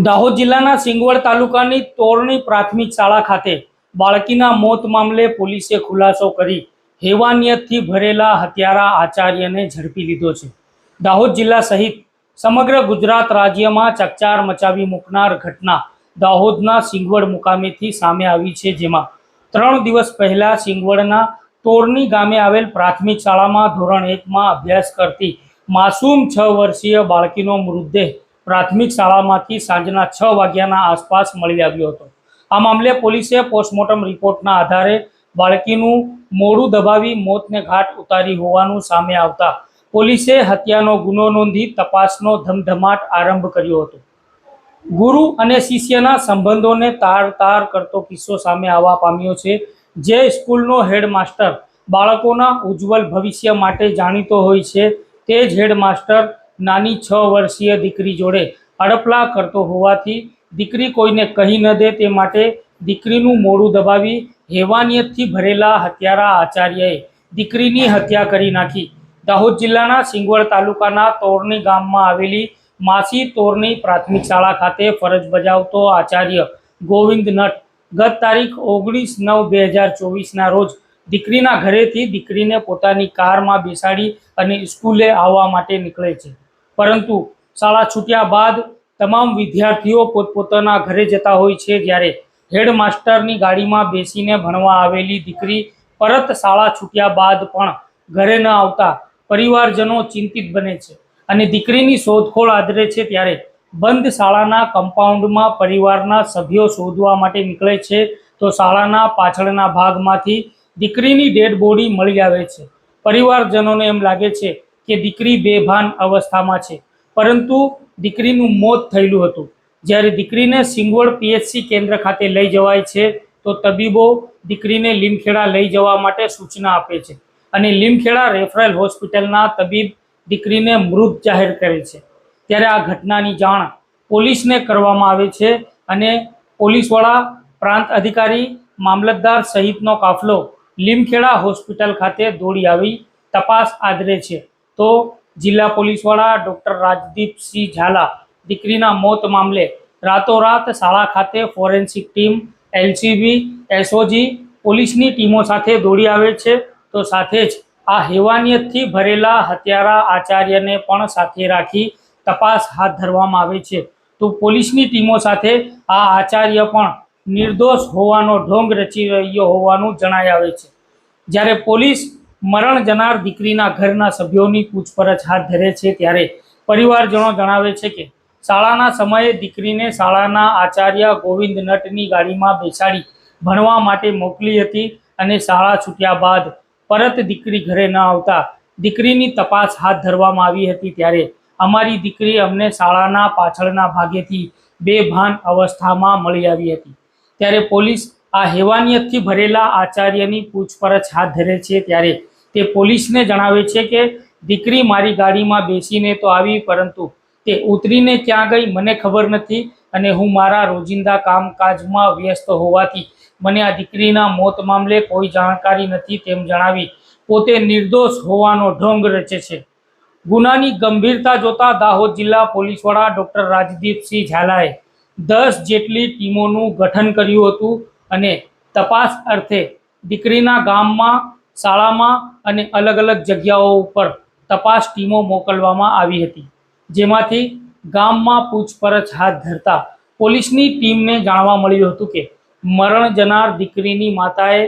દાહોદ જિલ્લાના સિંગવડ તાલુકાની તોરણી પ્રાથમિક શાળા ખાતે બાળકીના મોત મામલે પોલીસે ખુલાસો કરી હેવાનિયતથી ભરેલા હત્યારા આચાર્યને ઝડપી લીધો છે। દાહોદ જિલ્લા સહિત સમગ્ર ગુજરાત રાજ્યમાં ચકચાર મચાવી મૂકનાર ઘટના દાહોદના સિંગવડ મુકામેથી સામે આવી છે, જેમાં 3 દિવસ પહેલા સિંગવડના તોરણી ગામે આવેલ પ્રાથમિક શાળામાં ધોરણ 1માં અભ્યાસ કરતી માસૂમ 6 વર્ષીય બાળકીનો મૃતદેહ પ્રાથમિક શાળામાંથી સાંજના 6 વાગ્યાના આસપાસ મળી આવ્યો હતો। આ મામલે પોલીસે પોસ્ટમોર્ટમ રિપોર્ટના આધારે બાળકીનું મોઢું દબાવી મોતને ઘાટ ઉતારી હોવાનું સામે આવતા પોલીસે હત્યાનો ગુનો નોંધી તપાસનો ધમધમાટ આરંભ કર્યો હતો। ગુરુ અને શિષ્યના સંબંધોને તાર કરતો કિસ્સો સામે આવવા પામ્યો છે, જે સ્કૂલનો હેડમાસ્ટર બાળકોના ઉજ્જવલ ભવિષ્ય માટે જાણીતો હોય છે, તે જ હેડમાસ્ટર નાની 6 વર્ષીય દીકરી જોડે અડપલા કરતો હોવાથી દીકરી કોઈને કહી ન દે તે માટે દીકરીનું મોઢું દબાવી હેવાનિયતથી ભરેલા હત્યારા આચાર્યએ દીકરીની હત્યા કરી નાખી। દાહોદ જિલ્લાના સિંગવડ તાલુકાના તોરણી ગામમાં આવેલી માસી તોરણી પ્રાથમિક શાળા ખાતે ફરજ બજાવતો આચાર્ય ગોવિંદ નટ ગત તારીખ 19/9/2024ના રોજ દીકરીના ઘરેથી દીકરીને પોતાની કારમાં બેસાડી અને સ્કૂલે આવવા માટે નીકળે છે, પરંતુ શાળા છૂટ્યા બાદ તમામ વિદ્યાર્થીઓ પોતપોતાના ઘરે જતા હોય છે, જ્યારે હેડમાસ્ટરની ગાડીમાં બેસીને ભણવા આવેલી દીકરી પરત શાળા છૂટ્યા બાદ પણ ઘરે ન આવતા પરિવારજનો ચિંતિત બને છે અને દીકરીની શોધખોળ આદરે છે। ત્યારે બંધ શાળાના કમ્પાઉન્ડમાં પરિવારના સભ્યો શોધવા માટે નીકળે છે, તો શાળાના પાછળના ભાગમાંથી દીકરીની ડેડ બોડી મળી આવે છે। પરિવારજનોને એમ લાગે છે કે દીકરી બેભાન અવસ્થામાં છે, પરંતુ દીકરીનું મોત થયેલું હતું। જ્યારે દીકરીને સિંગવડ પીએચસી કેન્દ્ર ખાતે લઈ જવાય છે, તો તબીબો દીકરીને લીમખેડા લઈ જવા માટે સૂચના આપે છે અને લીમખેડા રેફરલ હોસ્પિટલના તબીબ દીકરીને મૃત જાહેર કરે છે। ત્યારે આ ઘટનાની જાણ પોલીસને કરવામાં આવે છે અને પોલીસવાળા, પ્રાંત અધિકારી, મામલતદાર સહિતનો કાફલો લીમખેડા હોસ્પિટલ ખાતે દોડી આવી તપાસ આદરે છે। તો જિલ્લા પોલીસવાળા ડૉક્ટર રાજદીપસિંહ ઝાલા દીકરીના મોત મામલે રાતોરાત શાળા ખાતે ફોરેન્સિક ટીમ, એલસીબી, એસઓજી પોલીસની ટીમો સાથે દોડી આવે છે, તો સાથે જ આ હેવાનિયતથી ભરેલા હત્યારા આચાર્યને પણ સાથે રાખી તપાસ હાથ ધરવામાં આવે છે। તો પોલીસની ટીમો સાથે આ આચાર્ય પણ નિર્દોષ હોવાનો ઢોંગ રચી રહ્યો હોવાનું જણાઈ આવે છે। જ્યારે પોલીસ મરણ જનાર દીકરીના ઘરના સભ્યોની પૂછપરછ હાથ ધરે છે, ત્યારે પરિવારજનો જણાવે છે કે શાળાના સમયે દીકરીને શાળાના આચાર્ય ગોવિંદ નટની ગાડીમાં બેસાડી ભણવા માટે મોકલી હતી અને શાળા છૂટ્યા બાદ પરત દીકરી ઘરે ન આવતા દીકરીની તપાસ હાથ ધરવામાં આવી હતી। ત્યારે અમારી દીકરી અમને શાળાના પાછળના ભાગેથી બેભાન અવસ્થામાં મળી આવી હતી। ત્યારે પોલીસ આ હેવાનિયતથી ભરેલા આચાર્યની પૂછપરછ હાથ ધરે છે, ત્યારે તે પોલીસને જણાવે છે કે દીકરી મારી ગાડીમાં બેસીને તો આવી, પરંતુ તે ઉતરીને ક્યાં ગઈ મને ખબર નથી અને હું મારા રોજિંદા કામકાજમાં વ્યસ્ત હોવાથી મને આ દીકરીના મોત મામલે કોઈ જાણકારી નથી તેમ જણાવી પોતે નિર્દોષ હોવાનો ઢોંગ રચે છે। ગુનાની ગંભીરતા જોતા દાહોદ જિલ્લા પોલીસવાળા ડૉક્ટર રાજદીપસિંહ ઝાલાએ 10 જેટલી ટીમોનું ગઠન કર્યું હતું અને તપાસ અર્થે દીકરીના ગામમાં, શાળામાં અને અલગ અલગ જગ્યાઓ ઉપર તપાસ ટીમો મોકલવામાં આવી હતી, જેમાંથી ગામમાં પૂછપરછ હાથ ધરતા પોલીસની ટીમને જાણવા મળ્યું હતું કે મરણ જનાર દીકરીની માતાએ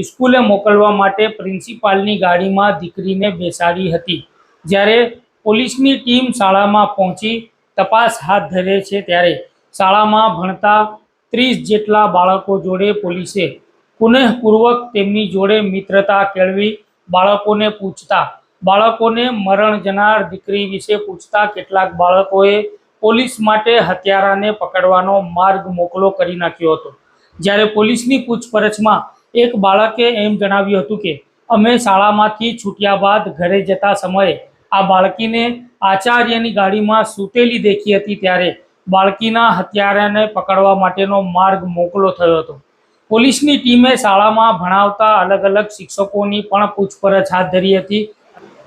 સ્કૂલે મોકલવા માટે પ્રિન્સિપાલની ગાડીમાં દીકરીને બેસાડી હતી। જ્યારે પોલીસની ટીમ શાળામાં પહોંચી તપાસ હાથ ધરે છે, ત્યારે શાળામાં ભણતા 30 જેટલા બાળકો જોડે પોલીસે પુનઃપૂર્વક તેમની જોડે મિત્રતા કેળવી બાળકોને પૂછતા બાળકોને મરણ જનાર દીકરી વિશે પૂછતા કેટલાક બાળકોએ પોલીસ માટે હત્યારાને પકડવાનો માર્ગ મોકળો કરી નાખ્યો હતો। જ્યારે પોલીસની પૂછપરછમાં એક બાળકે એમ જણાવ્યું હતું કે અમે શાળામાંથી છૂટ્યા બાદ ઘરે જતા સમયે આ બાળકીને આચાર્યની ગાડીમાં સૂતેલી દેખી હતી, ત્યારે બાળકીના હત્યારાને પકડવા માટેનો માર્ગ મોકળો થયો હતો। પોલીસની ટીમે શાળામાં ભણાવતા અલગ અલગ શિક્ષકોની પણ પૂછપરછ હાથ ધરી હતી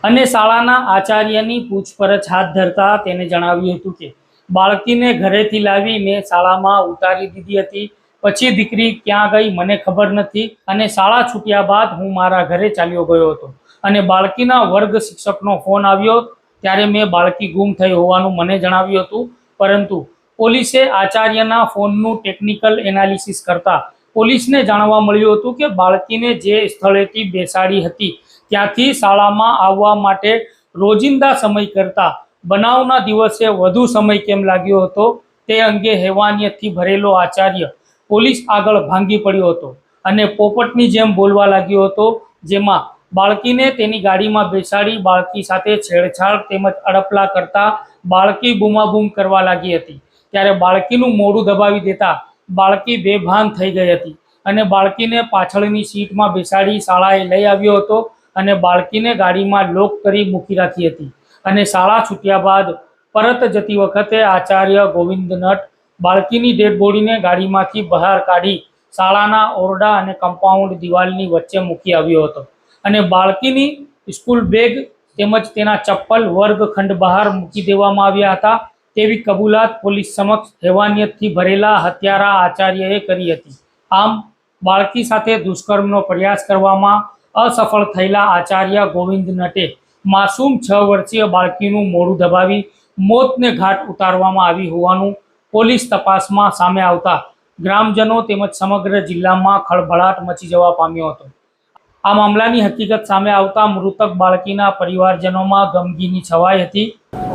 અને શાળાના આચાર્યની પૂછપરછ હાથ ધરતા તેને જણાવ્યું હતું કે બાળકીને ઘરેથી લાવી મેં શાળામાં ઉતારી દીધી હતી. પછી દીકરી ક્યાં ગઈ મને ખબર નથી અને શાળા છૂટ્યા બાદ હું મારા ઘરે ચાલ્યો ગયો હતો અને બાળકીના વર્ગ શિક્ષકનો ફોન આવ્યો ત્યારે મેં બાળકી ગુમ થઈ હોવાનું મને જણાવ્યું હતું. પરંતુ પોલીસે આચાર્યના ફોનનું ટેકનિકલ એનાલિસિસ કરતા પોલીસને જાણવા મળ્યું હતું કે બાળકીને જે સ્થળેથી બેસાડી હતી ત્યાંથી શાળામાં આવવા માટે રોજિંદા સમય કરતાં બનાવના દિવસે વધુ સમય કેમ લાગ્યો હતો તે અંગે હેવાનિયતથી ભરેલો આચાર્ય પોલીસ આગળ ભાંગી પડ્યો હતો અને પોપટની જેમ બોલવા લાગ્યો હતો, જેમાં બાળકીને તેની ગાડીમાં બેસાડી બાળકી સાથે છેડછાડ તેમજ અડપલા કરતા બાળકી બૂમાબૂમ કરવા લાગી હતી. ત્યારે બાળકીનું મોઢું દબાવી દેતા બાળકી બેભાન થઈ ગઈ હતી અને બાળકીને પાછળની સીટમાં બેસાડી શાળાએ લઈ આવ્યો હતો અને બાળકીને ગાડીમાં લોક કરી મૂકી રાખી હતી અને શાળા છૂટ્યા બાદ પરત જતી વખતે આચાર્ય ગોવિંદ નટ બાળકીની ડેડ બોડીને ગાડીમાંથી બહાર કાઢી શાળાના ઓરડા અને કમ્પાઉન્ડ દિવાલની વચ્ચે મૂકી આવ્યો હતો અને બાળકીની સ્કૂલ બેગ તેમજ તેના ચપ્પલ વર્ગખંડ બહાર મૂકી દેવામાં આવ્યા હતા તેવી કબૂલાત પોલીસ સમક્ષ હેવાનિયતથી ભરેલા હત્યારા આચાર્યએ કરી હતી. આમ બાળકી સાથે દુષ્કર્મનો પ્રયાસ કરવામાં અસફળ થયેલા આચાર્ય ગોવિંદ નટે માસૂમ 6 વર્ષીય બાળકીનું મોઢું દબાવી મોતને ઘાટ ઉતારવામાં આવી હોવાનું પોલીસ તપાસમાં સામે આવતા ગ્રામજનો તેમજ સમગ્ર જિલ્લામાં ખળભળાટ મચી જવા પામ્યો હતો. આ મામલાની હકીકત સામે આવતા મૃતક બાળકીના પરિવારજનોમાં ગમગીની છવાઈ હતી.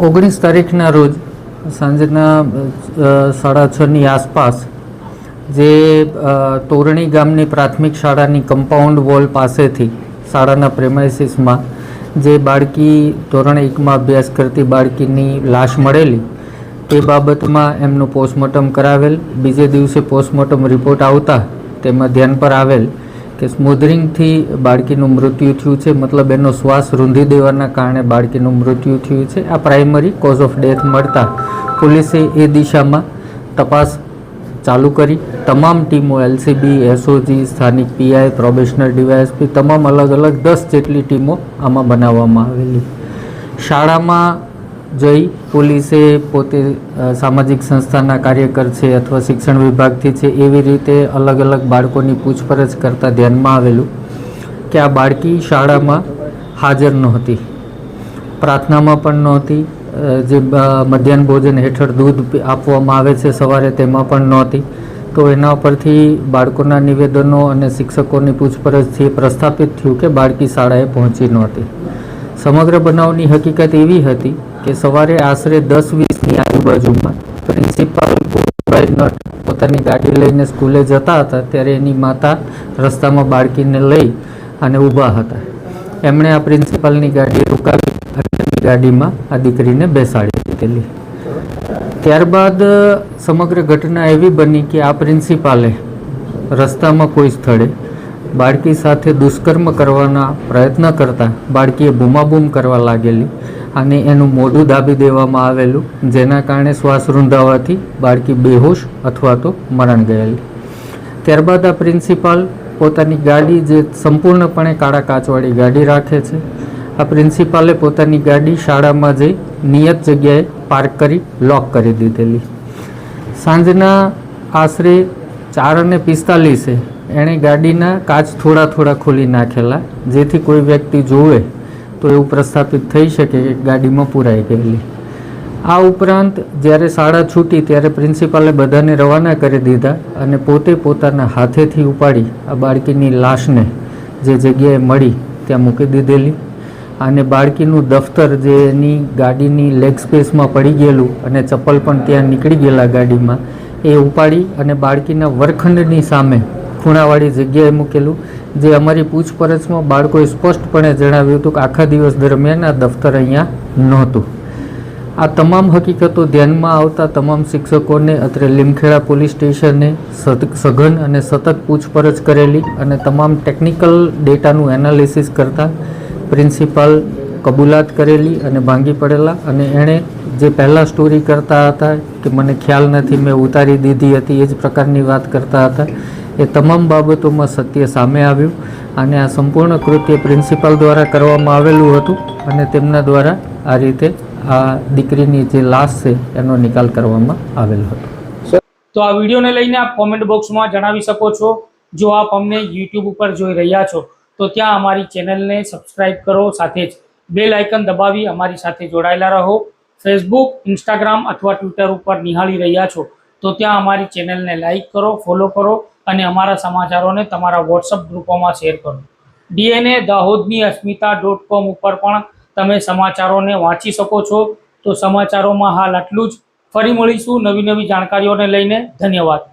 19 તારીખના રોજ સાંજના 6:30ની આસપાસ જે તોરણી ગામની પ્રાથમિક શાળાની કમ્પાઉન્ડ વોલ પાસેથી શાળાના પ્રેમાઇસીસમાં જે બાળકી ધોરણ 1માં અભ્યાસ કરતી બાળકીની લાશ મળેલી તે બાબતમાં એમનું પોસ્ટમોર્ટમ કરાવેલ. બીજે દિવસે પોસ્ટમોર્ટમ રિપોર્ટ આવતા તેમાં ધ્યાન પર આવેલ કે સ્મોધરિંગથી બાળકીનું મૃત્યુ થયું છે, મતલબ એનો શ્વાસ રૂંધી દેવાના કારણે બાળકીનું મૃત્યુ થયું છે. આ પ્રાઇમરી કોઝ ઓફ ડેથ મળતા પોલીસે એ દિશામાં તપાસ ચાલુ કરી. તમામ ટીમો LCB, SOG, સ્થાનિક PI, પ્રોબેશનર ડીવાયએસપી તમામ અલગ અલગ 10 જેટલી ટીમો આમાં બનાવવામાં આવેલી. શાળામાં જઈ પોલીસે પોતે સામાજિક સંસ્થાના કાર્યકર છે અથવા શિક્ષણ વિભાગથી છે એવી રીતે અલગ અલગ બાળકોની પૂછપરછ કરતાં ધ્યાનમાં આવેલું કે આ બાળકી શાળામાં હાજર નહોતી, પ્રાર્થનામાં પણ નહોતી, જે મધ્યાહન ભોજન હેઠળ દૂધ આપવામાં આવે છે સવારે તેમાં પણ નહોતી. તો એના પરથી બાળકોના નિવેદનો અને શિક્ષકોની પૂછપરછથી પ્રસ્થાપિત થયું કે બાળકી શાળાએ પહોંચી નહોતી. સમગ્ર બનાવની હકીકત એવી હતી કે સવારે આશરે 10:20ની આજુબાજુમાં પ્રિન્સિપાલ નટ પોતાની ગાડી લઈને સ્કૂલે જતા હતા ત્યારે એની માતા રસ્તામાં બાળકીને લઈ અને ઊભા હતા. એમણે આ પ્રિન્સિપાલની ગાડી રોકાવી અને એની ગાડીમાં આ દીકરીને બેસાડી દીધેલી. ત્યારબાદ સમગ્ર ઘટના એવી બની કે આ પ્રિન્સિપાલે રસ્તામાં કોઈ સ્થળે બાળકી સાથે દુષ્કર્મ કરવાના પ્રયત્ન કરતાં બાળકીએ બૂમાબૂમ કરવા લાગેલી અને એનું મોઢું દાબી દેવામાં આવેલું, જેના કારણે શ્વાસ રૂંધાવાથી બાળકી બેહોશ અથવા તો મરણ ગયેલી. ત્યારબાદ આ પ્રિન્સિપાલ પોતાની ગાડી જે સંપૂર્ણપણે કાળા કાચવાળી ગાડી રાખે છે, આ પ્રિન્સિપાલે પોતાની ગાડી શાળામાં જઈ નિયત જગ્યાએ પાર્ક કરી લોક કરી દીધેલી. સાંજના આશરે 4:45 એણે ગાડીના કાચ થોડા ખોલી નાખેલા, જેથી કોઈ વ્યક્તિ જોવે તો એવું પ્રસ્થાપિત થઈ શકે કે ગાડીમાં પૂરાઈ ગયેલી. આ ઉપરાંત જ્યારે શાળા છૂટી ત્યારે પ્રિન્સિપાલે બધાને રવાના કરી દીધા અને પોતે પોતાના હાથેથી ઉપાડી આ બાળકીની લાશને જે જગ્યાએ મળી ત્યાં મૂકી દીધેલી અને બાળકીનું દફતર જે એની ગાડીની લેગ સ્પેસમાં પડી ગયેલું અને ચપ્પલ પણ ત્યાં નીકળી ગયેલા ગાડીમાં, એ ઉપાડી અને બાળકીના વર્ગખંડની સામે ખૂણાવાળી જગ્યાએ મૂકેલું. જે અમારી પૂછપરછમાં બાળકોએ સ્પષ્ટપણે જણાવ્યું હતું કે આખા દિવસ દરમિયાન આ દફતર અહીંયા નહોતું. આ તમામ હકીકતો ધ્યાનમાં આવતા તમામ શિક્ષકોને અત્રે લીમખેડા પોલીસ સ્ટેશને સઘન અને સતત પૂછપરછ કરેલી અને તમામ ટેકનિકલ ડેટાનું એનાલિસિસ કરતાં પ્રિન્સિપાલ કબૂલાત કરેલી અને ભાંગી પડેલા અને એણે જે પહેલાં સ્ટોરી કરતા હતા કે મને ખ્યાલ નથી, મેં ઉતારી દીધી હતી, એ જ પ્રકારની વાત કરતા હતા. એ તમામ બાબતોમાં સત્ય સામે આવ્યું અને આ સંપૂર્ણ કૃત્ય પ્રિન્સિપાલ દ્વારા કરવામાં આવેલું હતું અને તેમના દ્વારા આ રીતે આ દીકરીની જે લાશ છે એનો નિકાલ કરવામાં આવેલ હતો. તો આ વિડીયોને લઈને આપ કોમેન્ટ બોક્સમાં જણાવી શકો છો. જો આપ અમને યુટ્યુબ ઉપર જોઈ રહ્યા છો તો ત્યાં અમારી ચેનલને સબસ્ક્રાઇબ કરો, સાથે જ બેલ આઇકન દબાવી અમારી સાથે જોડાયેલા રહો. ફેસબુક, ઇન્સ્ટાગ્રામ અથવા ટ્વિટર ઉપર નિહાળી રહ્યા છો તો ત્યાં અમારી ચેનલને લાઇક કરો, ફોલો કરો અને અમારા સમાચારોને તમારા વોટ્સઅપ ગ્રુપોમાં શેર કરો. DNA દાહોદની અસ્મિતા.com ઉપર પણ તમે સમાચારોને વાંચી શકો છો. તો સમાચારોમાં હાલ આટલું જ. ફરી મળીશું નવી જાણકારીઓને લઈને. ધન્યવાદ.